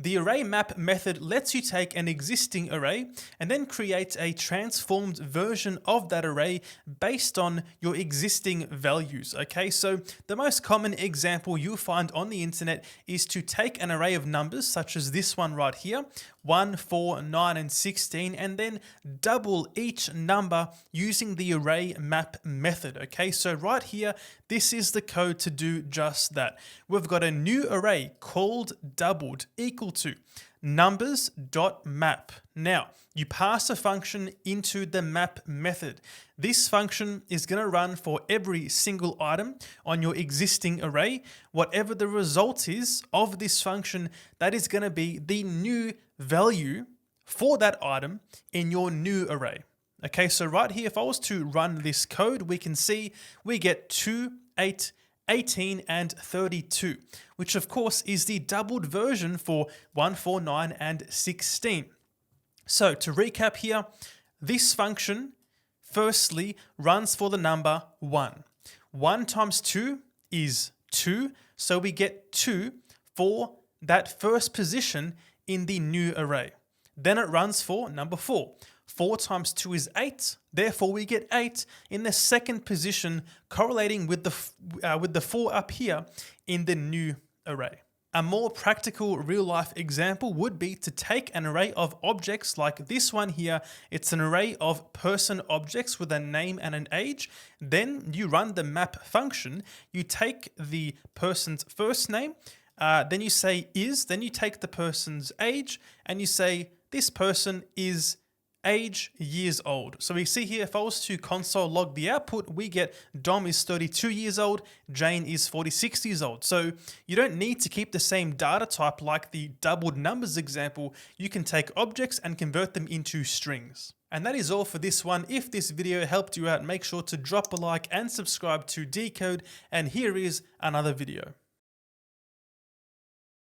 The array map method lets you take an existing array and then create a transformed version of that array based on your existing values. Okay, so the most common example you'll find on the internet is to take an array of numbers such as this one right here, 1, 4, 9, and 16, and then double each number using the array map method. Okay, so right here, this is the code to do just that. We've got a new array called doubled equal to numbers.map. Now, you pass a function into the map method. This function is going to run for every single item on your existing array. Whatever the result is of this function, that is going to be the new value for that item in your new array. Okay, so right here, if I was to run this code, we can see we get 2, 8, 18, and 32, which of course is the doubled version for 1, 4, 9, and 16. So to recap here, this function firstly runs for the number 1. 1 times 2 is 2, so we get 2 for that first position in the new array. Then it runs for number 4. 4 times 2 is 8, therefore we get 8 in the second position, correlating with the 4 up here in the new array. A more practical real-life example would be to take an array of objects like this one here. It's an array of person objects with a name and an age. Then you run the map function. You take the person's first name, then you say is, then you take the person's age, and you say this person is age years old. So we see here, if I was to console log the output, we get Dom is 32 years old, Jane is 46 years old. So you don't need to keep the same data type like the doubled numbers example. You can take objects and convert them into strings. And that is all for this one. If this video helped you out, make sure to drop a like and subscribe to Decode. And here is another video.